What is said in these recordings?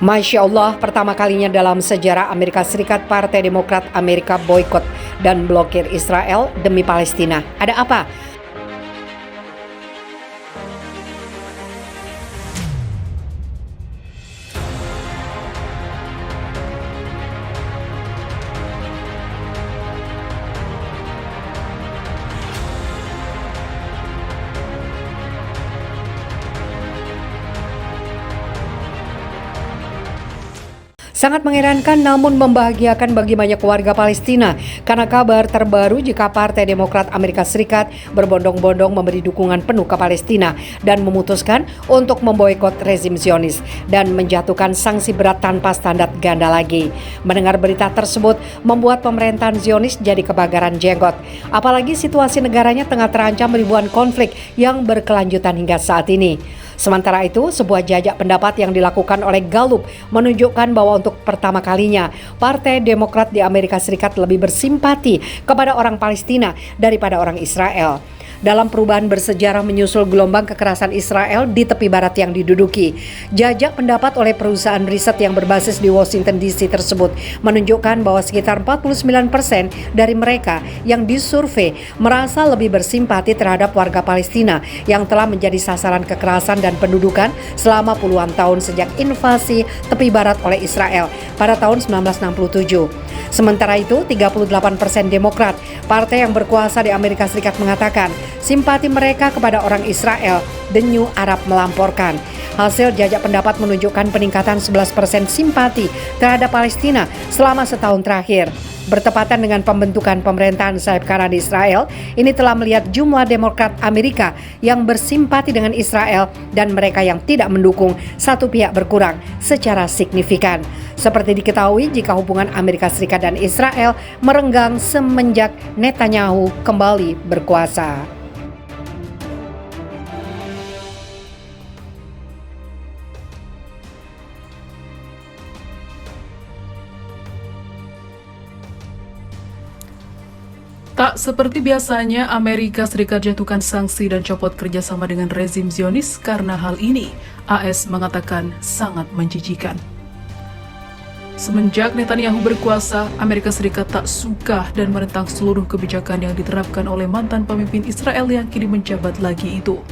Masya Allah, pertama kalinya dalam sejarah Amerika Serikat, Partai Demokrat Amerika boikot dan blokir Israel demi Palestina. Ada apa? Sangat mengherankan namun membahagiakan bagi banyak warga Palestina karena kabar terbaru jika Partai Demokrat Amerika Serikat berbondong-bondong memberi dukungan penuh ke Palestina dan memutuskan untuk memboikot rezim Zionis dan menjatuhkan sanksi berat tanpa standar ganda lagi. Mendengar berita tersebut membuat pemerintahan Zionis jadi kebakaran jenggot. Apalagi situasi negaranya tengah terancam ribuan konflik yang berkelanjutan hingga saat ini. Sementara itu, sebuah jajak pendapat yang dilakukan oleh Gallup menunjukkan bahwa untuk pertama kalinya Partai Demokrat di Amerika Serikat lebih bersimpati kepada orang Palestina daripada orang Israel. Dalam perubahan bersejarah menyusul gelombang kekerasan Israel di tepi barat yang diduduki. Jajak pendapat oleh perusahaan riset yang berbasis di Washington DC tersebut menunjukkan bahwa sekitar 49% dari mereka yang disurvei merasa lebih bersimpati terhadap warga Palestina yang telah menjadi sasaran kekerasan dan pendudukan selama puluhan tahun sejak invasi tepi barat oleh Israel pada tahun 1967. Sementara itu, 38% Demokrat, partai yang berkuasa di Amerika Serikat mengatakan simpati mereka kepada orang Israel, The New Arab melamporkan. Hasil jajak pendapat menunjukkan peningkatan 11% simpati terhadap Palestina selama setahun terakhir. Bertepatan dengan pembentukan pemerintahan sayap kanan di Israel, ini telah melihat jumlah Demokrat Amerika yang bersimpati dengan Israel dan mereka yang tidak mendukung satu pihak berkurang secara signifikan. Seperti diketahui jika hubungan Amerika Serikat dan Israel merenggang semenjak Netanyahu kembali berkuasa. Tak seperti biasanya, Amerika Serikat jatuhkan sanksi dan copot kerjasama dengan rezim Zionis karena hal ini, AS mengatakan sangat menjijikan. Semenjak Netanyahu berkuasa, Amerika Serikat tak suka dan menentang seluruh kebijakan yang diterapkan oleh mantan pemimpin Israel yang kini menjabat lagi itu.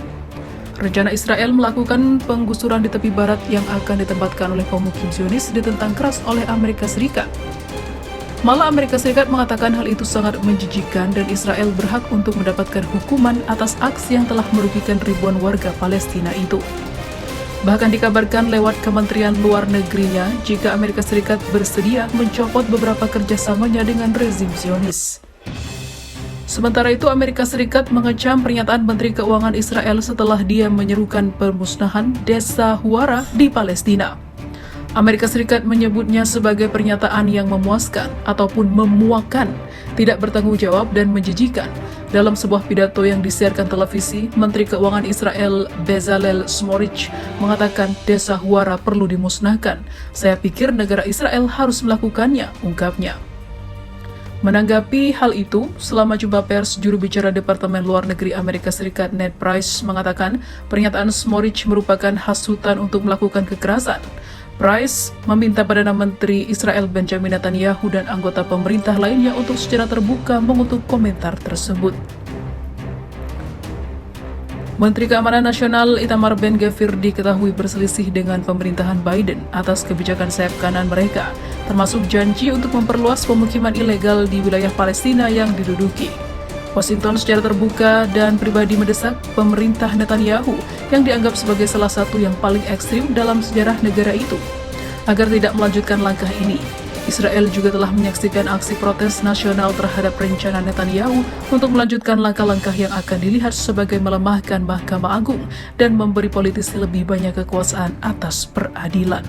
Rencana Israel melakukan penggusuran di tepi barat yang akan ditempatkan oleh pemukim Zionis ditentang keras oleh Amerika Serikat. Malah Amerika Serikat mengatakan hal itu sangat menjijikan dan Israel berhak untuk mendapatkan hukuman atas aksi yang telah merugikan ribuan warga Palestina itu. Bahkan dikabarkan lewat Kementerian Luar Negerinya jika Amerika Serikat bersedia mencopot beberapa kerjasamanya dengan rezim Zionis. Sementara itu, Amerika Serikat mengecam pernyataan Menteri Keuangan Israel setelah dia menyerukan pemusnahan desa Huwara di Palestina. Amerika Serikat menyebutnya sebagai pernyataan yang memuaskan ataupun memuakan, tidak bertanggung jawab dan menjijikan. Dalam sebuah pidato yang disiarkan televisi, Menteri Keuangan Israel Bezalel Smotrich mengatakan desa Huwara perlu dimusnahkan. Saya pikir negara Israel harus melakukannya, ungkapnya. Menanggapi hal itu, selama jumpa pers, juru bicara Departemen Luar Negeri Amerika Serikat Ned Price mengatakan pernyataan Smotrich merupakan hasutan untuk melakukan kekerasan. Price meminta Perdana Menteri Israel Benjamin Netanyahu dan anggota pemerintah lainnya untuk secara terbuka mengutuk komentar tersebut. Menteri Keamanan Nasional Itamar Ben-Gvir diketahui berselisih dengan pemerintahan Biden atas kebijakan sayap kanan mereka, termasuk janji untuk memperluas pemukiman ilegal di wilayah Palestina yang diduduki. Washington secara terbuka dan pribadi mendesak pemerintah Netanyahu yang dianggap sebagai salah satu yang paling ekstrim dalam sejarah negara itu agar tidak melanjutkan langkah ini. Israel juga telah menyaksikan aksi protes nasional terhadap rencana Netanyahu untuk melanjutkan langkah-langkah yang akan dilihat sebagai melemahkan Mahkamah Agung dan memberi politisi lebih banyak kekuasaan atas peradilan.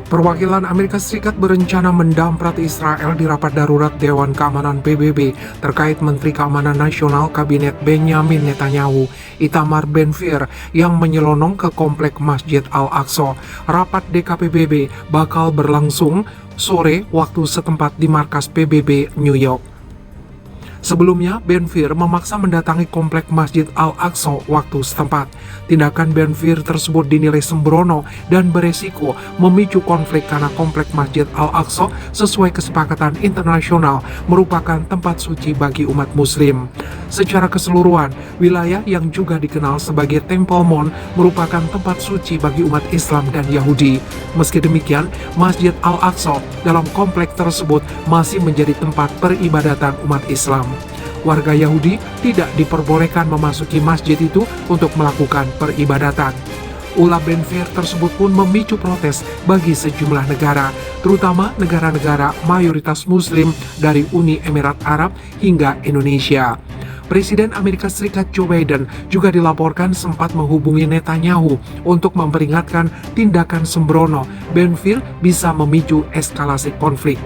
Perwakilan Amerika Serikat berencana mendamprat Israel di rapat darurat Dewan Keamanan PBB terkait Menteri Keamanan Nasional Kabinet Benjamin Netanyahu, Itamar Ben-Gvir, yang menyelonong ke komplek Masjid Al-Aqsa. Rapat DKPBB bakal berlangsung sore waktu setempat di markas PBB New York. Sebelumnya, Ben-Gvir memaksa mendatangi komplek Masjid Al-Aqsa waktu setempat. Tindakan Ben-Gvir tersebut dinilai sembrono dan beresiko memicu konflik karena komplek Masjid Al-Aqsa sesuai kesepakatan internasional merupakan tempat suci bagi umat muslim. Secara keseluruhan, wilayah yang juga dikenal sebagai Temple Mount merupakan tempat suci bagi umat Islam dan Yahudi. Meski demikian, Masjid Al-Aqsa dalam komplek tersebut masih menjadi tempat peribadatan umat Islam. Warga Yahudi tidak diperbolehkan memasuki masjid itu untuk melakukan peribadatan. Ulah Ben-Gvir tersebut pun memicu protes bagi sejumlah negara, terutama negara-negara mayoritas Muslim dari Uni Emirat Arab hingga Indonesia. Presiden Amerika Serikat Joe Biden juga dilaporkan sempat menghubungi Netanyahu untuk memperingatkan tindakan sembrono Ben-Gvir bisa memicu eskalasi konflik.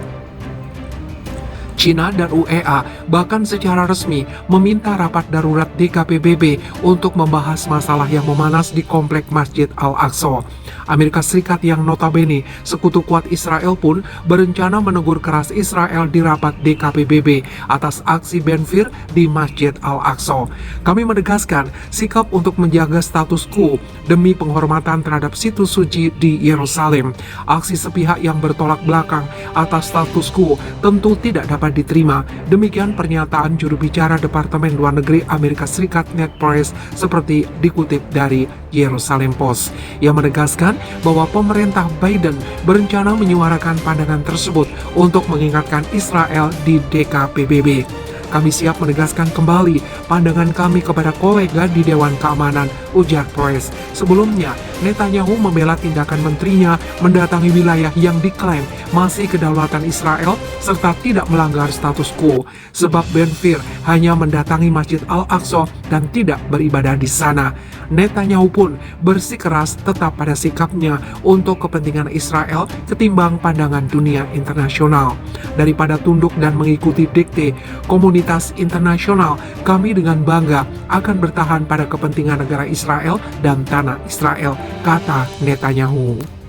China dan UEA bahkan secara resmi meminta rapat darurat DKPBB untuk membahas masalah yang memanas di komplek Masjid Al-Aqsa. Amerika Serikat yang notabene sekutu kuat Israel pun berencana menegur keras Israel di rapat DKPBB atas aksi Ben-Gvir di Masjid Al-Aqsa. Kami menegaskan sikap untuk menjaga status quo demi penghormatan terhadap situs suci di Yerusalem. Aksi sepihak yang bertolak belakang atas status quo tentu tidak dapat diterima. Demikian pernyataan juru bicara Departemen Luar Negeri Amerika Serikat Ned Price seperti dikutip dari Jerusalem Post, yang menegaskan bahwa pemerintah Biden berencana menyuarakan pandangan tersebut untuk mengingatkan Israel di DKPBB. Kami siap menegaskan kembali pandangan kami kepada kolega di Dewan Keamanan, ujar Price. Sebelumnya, Netanyahu membela tindakan menterinya mendatangi wilayah yang diklaim masih kedaulatan Israel serta tidak melanggar status quo, sebab Ben-Gvir hanya mendatangi Masjid Al-Aqsa dan tidak beribadah di sana. Netanyahu pun bersikeras tetap pada sikapnya untuk kepentingan Israel ketimbang pandangan dunia internasional. Daripada tunduk dan mengikuti dikte komunitas internasional, kami dengan bangga akan bertahan pada kepentingan negara Israel dan tanah Israel, kata Netanyahu.